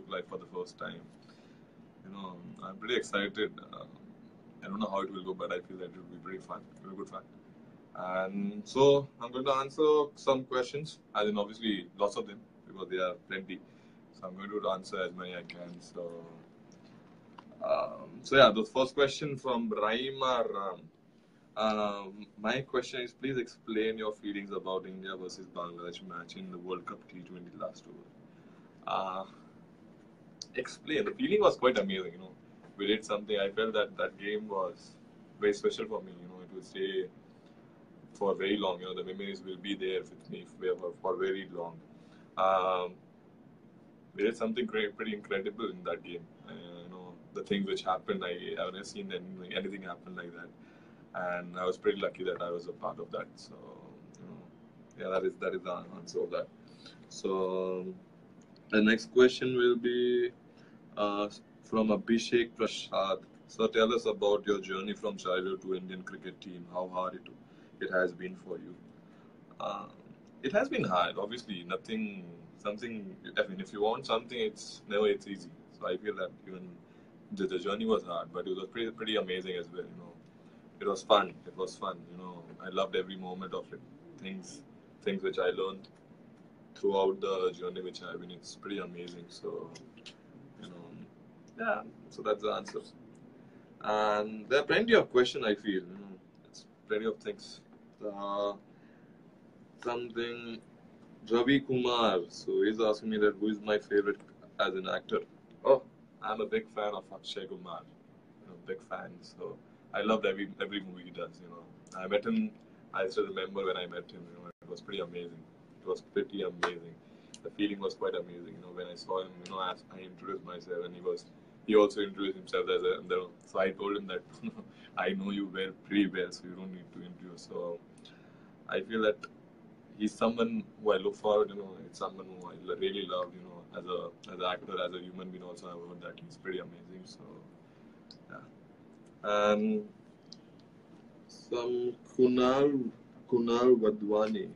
life for the first time. I'm pretty excited. I don't know how it will go, but I feel that it will be pretty fun. It will be good fun. And so I'm going to answer some questions, as in obviously lots of them because there are plenty. So I'm going to answer as many I can. So yeah, the first question from Raima Ram. My question is, please explain your feelings about India versus Bangladesh match in the World Cup T20 last over. Explain. The feeling was quite amazing. We did something. I felt that game was very special for me. It would stay for very long. The memories will be there with me for very long. We did something pretty incredible in that game. The things which happened, I've never seen anything happen like that, and I was pretty lucky that I was a part of that. So, yeah, that is the answer of that. So, the next question will be from Abhishek Prasad. So, tell us about your journey from childhood to Indian cricket team. How hard it has been for you. It has been hard. Obviously, something. I mean, if you want something, it's easy. So I feel that even the journey was hard, but it was pretty amazing as well. It was fun. I loved every moment of it. Things which I learned throughout the journey which I've been. It's pretty amazing. So yeah. So that's the answer. And there are plenty of questions. I feel it's plenty of things. Something. Ravi Kumar. So he's asking me that who is my favorite as an actor. Oh, I'm a big fan of Akshay Kumar. Big fan. So I loved every movie he does. I met him. I still remember when I met him. It was pretty amazing. The feeling was quite amazing. When I saw him. As I introduced myself, and he also introduced himself as a. So I told him that I know you pretty well, so you don't need to introduce. So I feel that he's someone who I look forward. It's someone who I really love. As an actor, as a human being, also I've heard that he's pretty amazing. So yeah. And some Krunal Vadwani,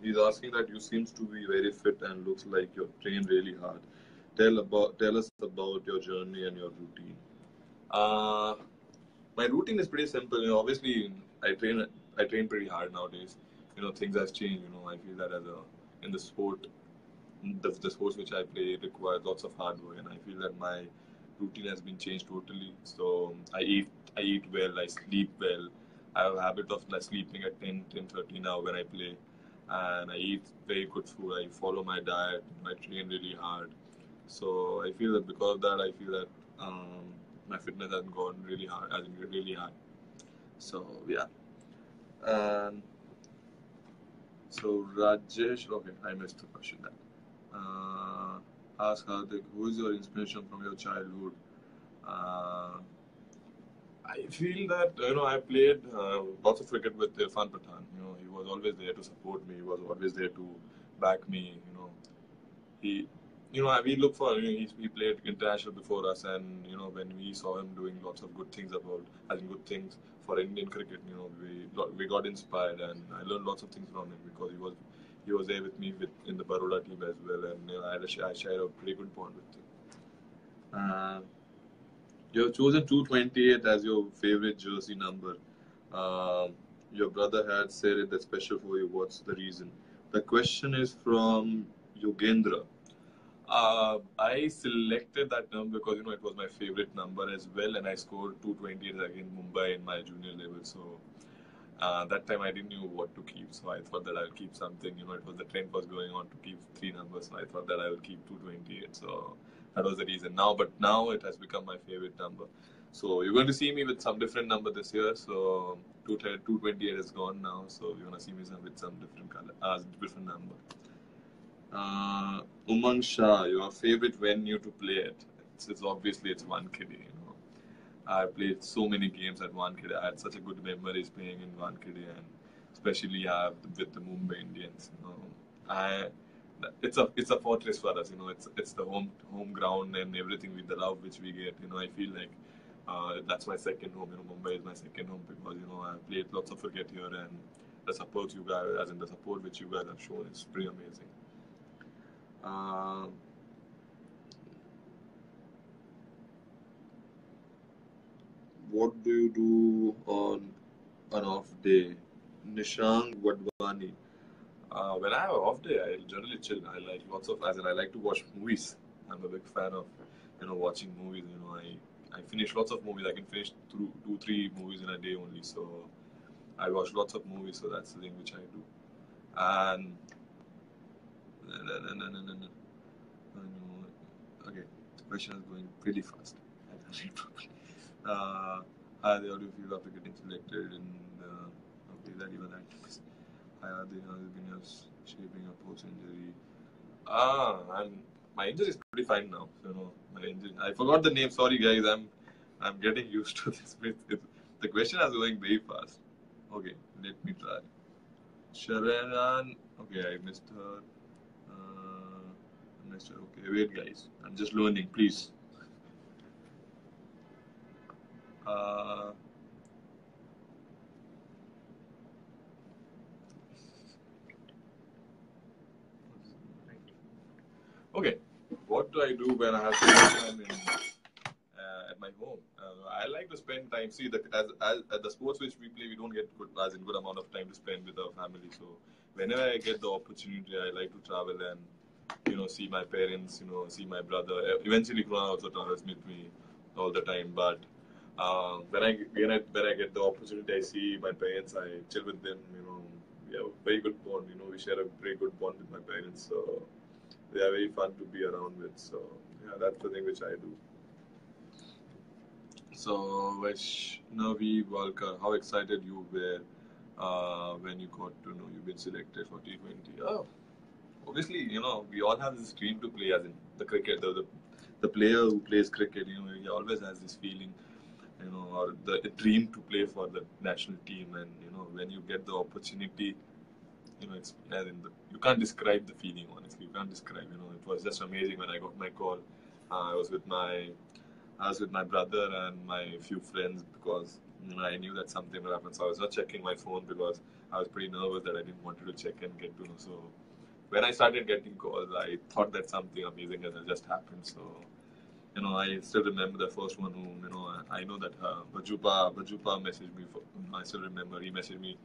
he's asking that you seems to be very fit and looks like you're trained really hard. Tell us about your journey and your routine. My routine is pretty simple. Obviously I train pretty hard nowadays. Things have changed. I feel that in the sport, the sports which I play requires lots of hard work, and I feel that my routine has been changed totally. So I eat well, I sleep well. I have a habit of sleeping at 10:30 now when I play, and I eat very good food. I follow my diet. I train really hard. So I feel that because of that, I feel that my fitness has gone really hard, So yeah, and so Rajesh. Okay, I missed the question then. Ask Hardik, who is your inspiration from your childhood? I feel that I played lots of cricket with Irfan Pathan. He was always there to support me. He was always there to back me. He, we look for. He played international before us, and when we saw him doing lots of good things good things for Indian cricket, we got inspired, and I learned lots of things from him because he was there with me in the Baroda team as well, and I shared a pretty good bond with him. You have chosen 228 as your favorite jersey number. Your brother had said it that's special for you. What's the reason? The question is from Yogendra. I selected that number because it was my favorite number as well, and I scored 228 against Mumbai in my junior level. So that time I didn't know what to keep, so I thought that I'll keep something. The trend was going on to keep 3 numbers, so I thought that I will keep 228. So that was the reason. Now it has become my favorite number. So you're going to see me with some different number this year. So 228 is gone now. So you're going to see me with some different color, different number. Umang Shah, your favorite venue to play at? It's obviously it's Wankhede. I played so many games at Wankhede. I had such a good memories playing in Wankhede, and especially with the Mumbai Indians. It's a fortress for us. It's the home ground and everything with the love which we get. I feel like that's my second home. Mumbai is my second home because I played lots of cricket here, and the support you guys, as in the support which you guys have shown, is pretty amazing. What do you do on an off day? Nishang Wadwani. When I have an off day, I generally chill. I like lots of, as in I like to watch movies. I'm a big fan of, watching movies. I finish lots of movies. I can finish through 2, 3 movies in a day only. So I watch lots of movies. So that's the thing which I do. And okay, the question is going really fast. I can read properly. How do you feel after getting selected in okay, that even that. How they have been shaping up post injury. My injury is pretty fine now. So, my injury. I forgot the name. Sorry, guys. I'm getting used to this. The question is going very fast. Okay, let me try. Sharan. Okay, I missed her. I missed her. Okay, wait, guys. I'm just learning. Please. Uh, okay, what do I do when I have time at my home? I like to spend time. See, as the sports which we play, we don't get good amount of time to spend with our family. So whenever I get the opportunity, I like to travel and see my parents. See my brother. Eventually, Krunal also travels with me all the time. But when I get the opportunity, I see my parents. I chill with them. We have a very good bond. We share a very good bond with my parents. So they are very fun to be around with. So yeah, that's the thing which I do. So Vaishnavi Walker, how excited you were when you got to know you've been selected for T20? Oh, obviously, we all have this dream to play, as in the cricket, the player who plays cricket, he always has this feeling, or the dream to play for the national team, and when you get the opportunity, it's you can't describe the feeling. Honestly, you can't describe. It was just amazing when I got my call. I was with my brother and my few friends because I knew that something would happen. So I was not checking my phone because I was pretty nervous that I didn't want to check and get to know. So when I started getting calls, I thought that something amazing had just happened. So I still remember the first one who I know that Bajupa messaged me. I still remember he messaged me.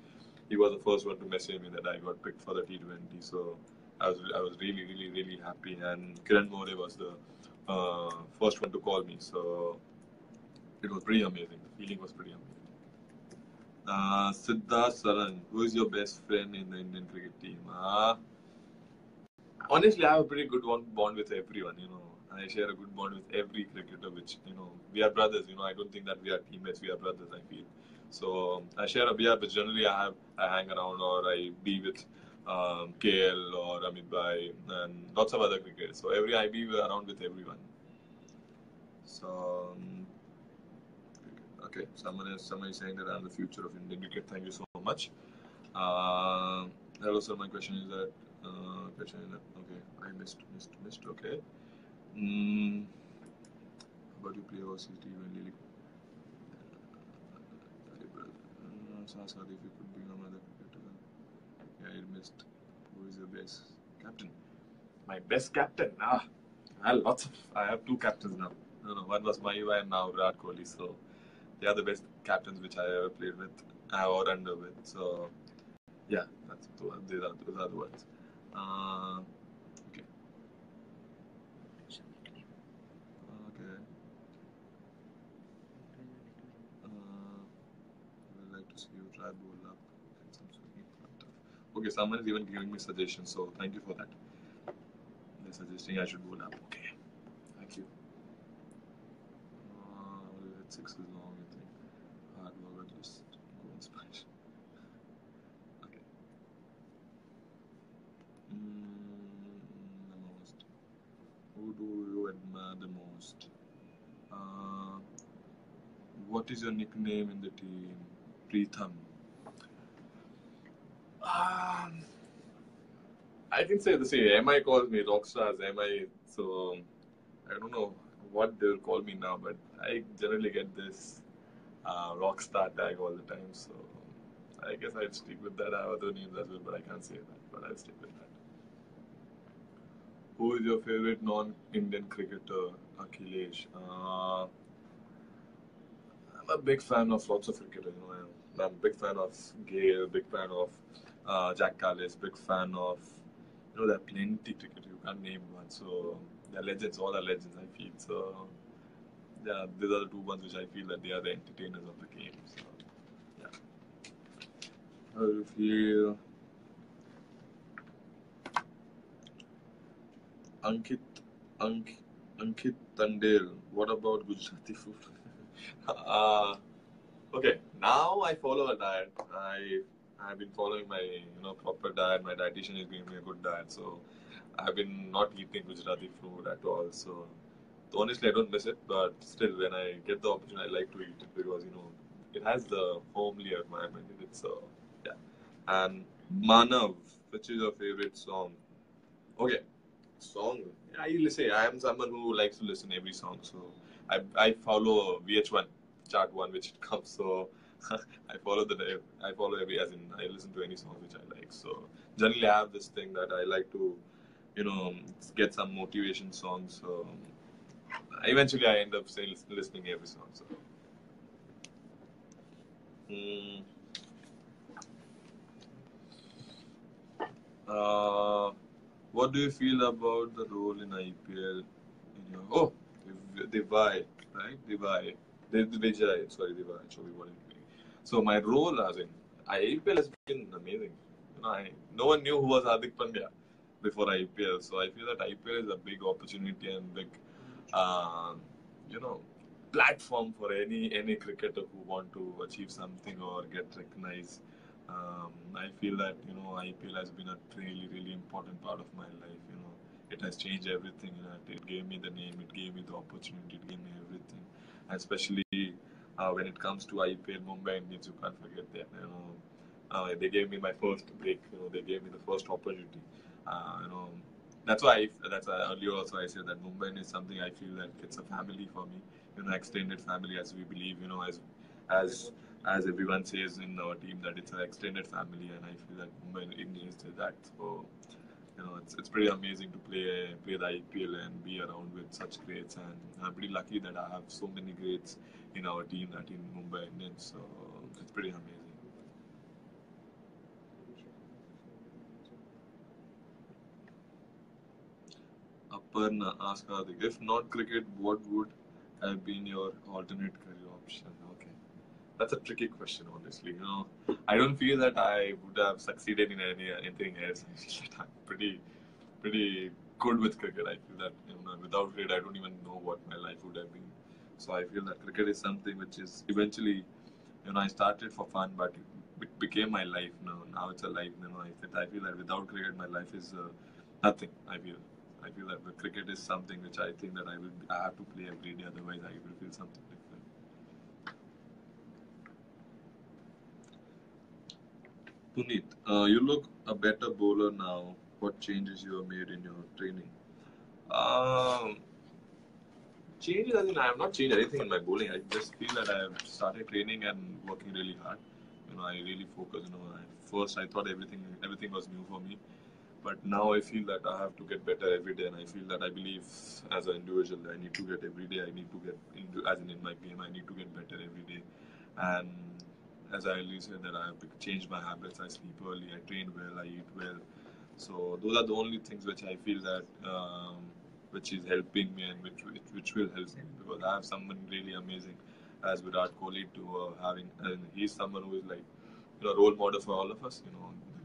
He was the first one to message me that I got picked for the T20. So I was really really really happy. And Kiran More was the first one to call me. So it was pretty amazing. The feeling was pretty amazing. Siddharth Saran, who is your best friend in the Indian cricket team? Honestly, I have a pretty good bond with everyone. I share a good bond with every cricketer. Which we are brothers. I don't think that we are teammates. We are brothers. I feel. So I share a beer, but generally I hang around or I be with KL or Amit Bhai and lots of other cricketers. So I be around with everyone. So okay, someone is saying that I'm the future of Indian cricket. Thank you so much. Hello, sir. My question is that okay, I missed. Okay. But you play overseas team and Lily. Ask Hardik if you could bring another cricketer. Yeah, you missed. Who is your best captain? My best captain? I have 2 captains now. No, one was Mayuva and now Virat Kohli. So they are the best captains which I ever played with or under with. So yeah, those are the ones. Okay. Okay. I would like to see you try bowl up and some swimming stuff. Okay, someone is even giving me suggestions, so thank you for that. They're suggesting I should bowl up. Okay. Thank you. 6 is long, I think. Hard work, just go and smash. Okay. The most. Who do you admire the most? What is your nickname in the team? Pritham. I can say the same. MI calls me rockstars. MI. So I don't know what they'll call me now, but I generally get this rockstar tag all the time. So I guess I'd stick with that. I have other names as well, but I can't say that. But I'll stick with that. Who is your favorite non-Indian cricketer? Akhilesh. I'm a big fan of lots of cricketers. I'm a big fan of Gale, big fan of Jack Callis, big fan of there are plenty cricket you can't name one. So they're legends, all are legends. I feel so. Yeah, these are the two ones which I feel that they are the entertainers of the game. So yeah, how do you feel? Ankit, Ank, Ankit Tandel. What about Gujarati food? uh, Okay, now I follow a diet. I've been following my proper diet. My dietitian is giving me a good diet, so I've been not eating Gujarati food at all. So honestly, I don't miss it, but still, when I get the opportunity, I like to eat it because it has the homely environment in it. So yeah. And Manav, which is your favorite song? Okay, song. I say I am someone who likes to listen every song, so I follow VH1 chart one which comes. So I follow every as in I listen to any songs which I like. So generally I have this thing that I like to you know get some motivation songs. So eventually I end up listening every song. So. Mm, uh, what do you feel about the role in IPL? Divai, right? Divai. Vijay, sorry, Divai. So my role as in IPL has been amazing. No one knew who was Hardik Pandya before IPL. So I feel that IPL is a big opportunity and big, uh, you know, platform for any cricketer who want to achieve something or get recognized. I feel that IPL has been a really important part of my life. It has changed everything. It gave me the name, it gave me the opportunity, it gave me everything. And especially when it comes to IPL, Mumbai Indians, you can't forget that. They gave me my first break. They gave me the first opportunity. That's why earlier also I said that Mumbai is something I feel that it's a family for me. Extended family as we believe. As as everyone says in our team that it's an extended family, and I feel that Mumbai Indians did that. So it's pretty amazing to play the IPL and be around with such greats. And I'm pretty lucky that I have so many greats in our team that in Mumbai Indians. So it's pretty amazing. Aparna asked Hardik, if not cricket, what would have been your alternate career option? Okay, that's a tricky question, honestly. I don't feel that I would have succeeded in anything else. I feel that I'm pretty good with cricket. I feel that without it, I don't even know what my life would have been. So I feel that cricket is something which is eventually, I started for fun, but it became my life. Now it's a life. I feel that without cricket, my life is nothing. I feel that cricket is something which I think that I have to play every day. Otherwise, I will feel something different. Puneet, you look a better bowler now. What changes you have made in your training? Um, Changes, as in I have not changed anything in my bowling. I just feel that I have started training and working really hard. I really focus. First I thought everything was new for me, but now I feel that I have to get better every day, and I feel that I believe as an individual I need to get every day. I need to get into, as in my game, I need to get better every day. And as I always said that I have to change my habits. I sleep early, I train well, I eat well. So those are the only things which I feel that which is helping me and which will help me, because I have someone really amazing as Virat Kohli to having, and he's someone who is like role model for all of us.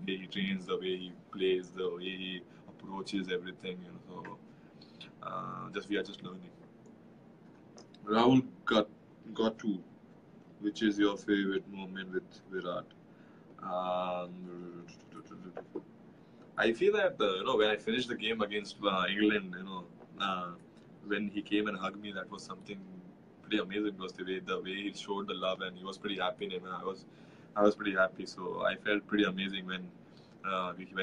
The way he trains, the way he plays, the way he approaches everything. So just we are just learning. Rahul Gatu, which is your favorite moment with Virat? Um, I feel that when I finished the game against England, uh, when he came and hugged me, that was something pretty amazing, because the way he showed the love, and he was pretty happy, and I was pretty happy. So I felt pretty amazing when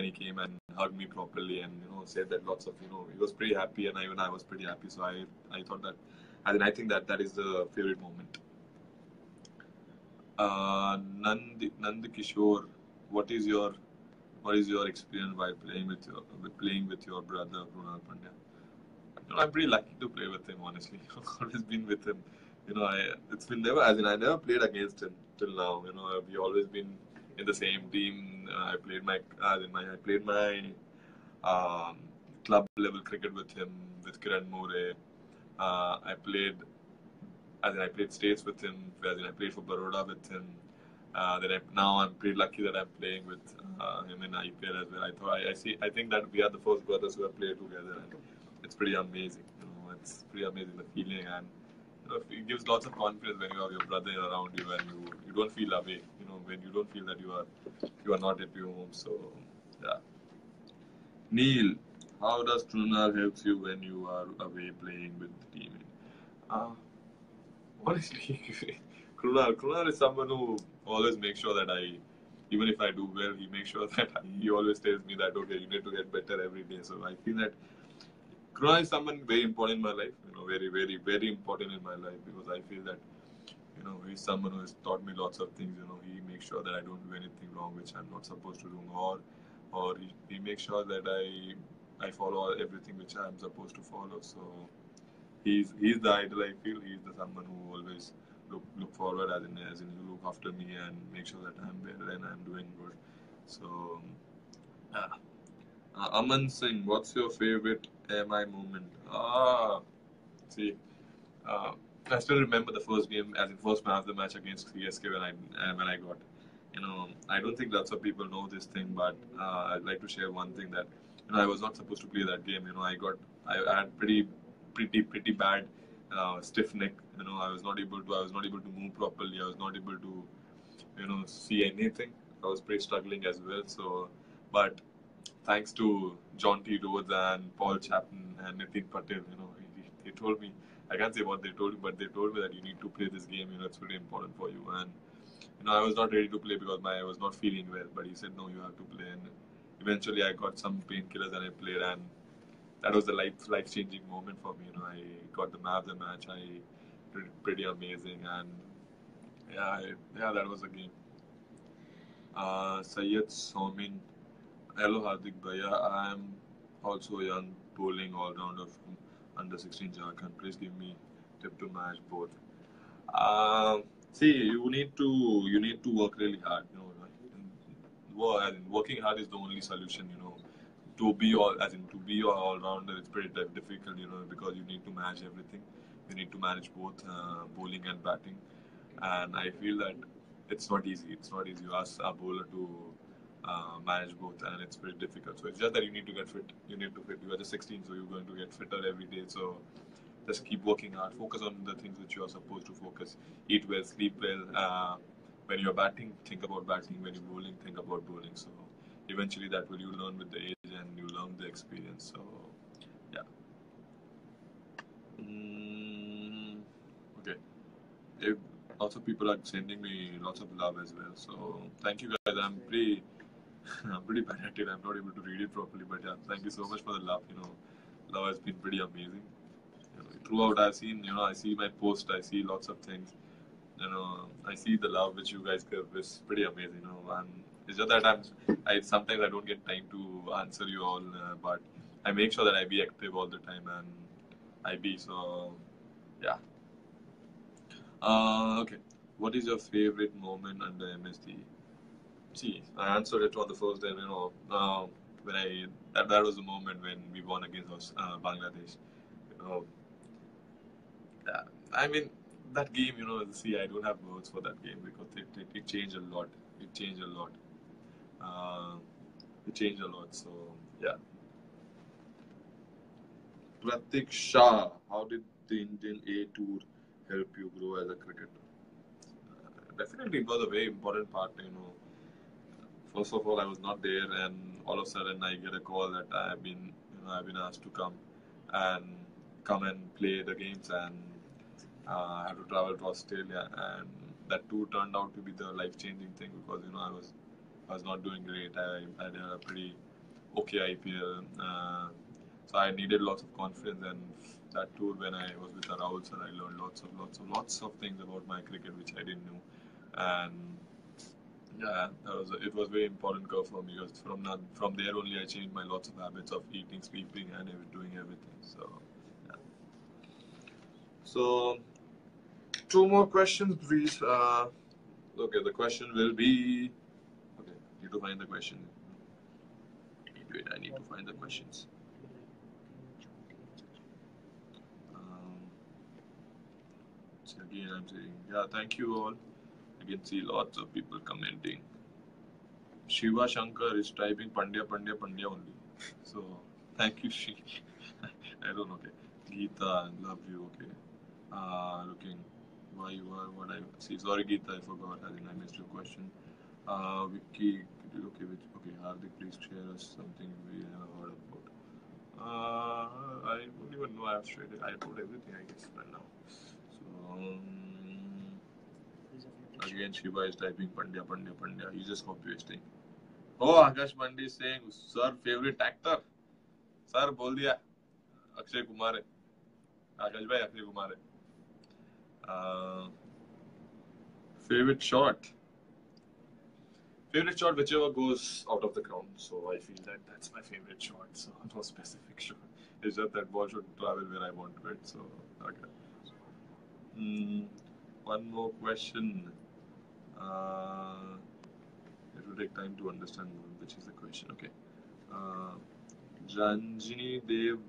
he came and hugged me properly, and said that lots of he was pretty happy, and even I was pretty happy. So I thought that, and I think that is the favorite moment. Nand Kishore, what is your experience by playing with your brother Krunal Pandya? I'm pretty lucky to play with him. Honestly, I've always been with him It's been never, as in I never played against him till now. We always been in the same team. I played my um, club level cricket with him, with Kiran More. I played states with him. As in I played for Baroda with him. Now I'm pretty lucky that I'm playing with him in IPL as well. I think that we are the first brothers who have played together, and it's pretty amazing. It's pretty amazing, the feeling, and it gives lots of confidence when you have your brother around you and you don't feel away. When you don't feel that you are not at your home. So yeah. Neil, how does Krunal helps you when you are away playing with the team? Uh, Honestly, Krunal is someone who always makes sure that even if I do well, he makes sure that he always tells me that, okay, you need to get better every day. So I feel that Krunal is someone very important in my life, very, very, very important in my life, because I feel that, he's someone who has taught me lots of things. He makes sure that I don't do anything wrong which I'm not supposed to do, or he makes sure that I follow everything which I'm supposed to follow. So he's the idol. I feel he's the someone who always look forward, as in you look after me and make sure that I'm better and I'm doing good. So yeah. Aman Singh, what's your favorite MI moment? See, uh, I still remember the first game, as in first man of the match against CSK when I got. I don't think lots of people know this thing, but I'd like to share one thing that I was not supposed to play that game. I had pretty bad stiff neck. I was not able to move properly. I was not able to see anything. I was pretty struggling as well. So, but thanks to John T. Rhodes and Paul Chapman and Nitin Patel, they told me, I can't say what they told me, but they told me that you need to play this game, it's really important for you. And, I was not ready to play because I was not feeling well, but he said, no, you have to play. And eventually I got some painkillers and I played, and that was the life-changing moment for me. I got the man of the match. I did pretty amazing, and yeah, that was the game. Syed Somin. Hello Hardik Bhaiya, I am also a young bowling all-rounder from under 16 Jharkhand. Please give me tip to match both. See, you need to work really hard. Working hard is the only solution. To be all-rounder, it's pretty difficult. Because you need to manage everything. You need to manage both bowling and batting, and I feel that it's not easy. It's not easy. You ask a bowler to manage both, and it's very difficult. So it's just that you need to get fit. You need to fit. You are just 16, so you're going to get fitter every day. So just keep working hard. Focus on the things which you are supposed to focus. Eat well, sleep well. When you're batting, think about batting. When you're bowling, think about bowling. So eventually, that will you learn with the age and you learn the experience. So yeah. Okay. If lots of people are sending me lots of love as well. So thank you guys. I'm pretty bad at it. I'm not able to read it properly, but yeah, thank you so much for the love. Love has been pretty amazing. Throughout, I see my post, I see lots of things. I see the love which you guys give is pretty amazing. And it's just that I sometimes I don't get time to answer you all, but I make sure that I be active all the time, and I be so yeah. Okay. What is your favorite moment under MSD? See, I answered it on the first day. When that was the moment when we won against Bangladesh. You know, yeah, I mean that game. See, I don't have words for that game because it changed a lot. It changed a lot. Uh, it changed a lot. So yeah. Pratik Shah, how did the Indian A tour help you grow as a cricketer? Definitely, it was a very important part. First of all, I was not there, and all of a sudden, I get a call that I've been asked to come and play the games, and I have to travel to Australia, and that too turned out to be the life-changing thing because I was not doing great. I had a pretty okay IPL, so I needed lots of confidence, and that tour when I was with Rahul sir, I learned lots of things about my cricket which I didn't know, and yeah, it was very important curve for me because from there only I changed my lots of habits of eating, sleeping, and doing everything. So, yeah. So Two more questions, please. Okay, the question will be. Okay, need to find the question. Wait, I need to find the questions. So again, I'm saying, yeah, thank you all. I can see lots of people commenting. Shiva Shankar is typing Pandya, Pandya, Pandya only. So, thank you, Shi. I don't know. Okay. Geeta, love you. Okay. Looking. Why you are what I see. Sorry, Geeta, I forgot. I think I missed your question. Vicky, okay. Hardik, please share us something we have heard about. I don't even know. I've shared it. I told everything, I guess, right now. So, again, Shiva is typing Pandya, Pandya, Pandya. He's just copy pasting. Oh, Akash Pandya is saying, sir, favorite actor. Sir, बोल दिया. अक्षय कुमार है. आकाश भाई अक्षय कुमार है. Favorite shot. Favorite shot, whichever goes out of the ground. So I feel that that's my favorite shot. So no specific shot. It's just that ball should travel where I want it. So okay. One more question. It will take time to understand which is the question. Okay. Janjini Dev,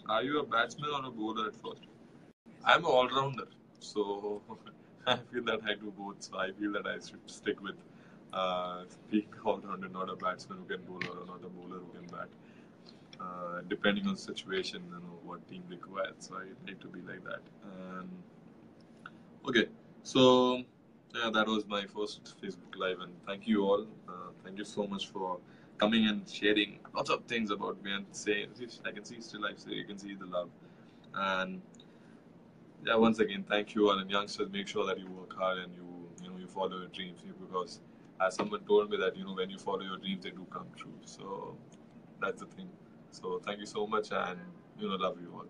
are you a batsman or a bowler at first? I'm an all-rounder, so I feel that I do both. So I feel that I should stick with being all-rounder, not a batsman who can bowl or not a bowler who can bat. Depending on the situation, what team requires. So I like to be like that. Okay, so yeah, that was my first Facebook Live, and thank you all. Thank you so much for coming and sharing lots of things about me and saying, I can see still, you can see the love. And yeah, once again, thank you all, and youngsters, make sure that you work hard and you follow your dreams, because as someone told me that when you follow your dreams, they do come true. So that's the thing. So thank you so much, and love you all.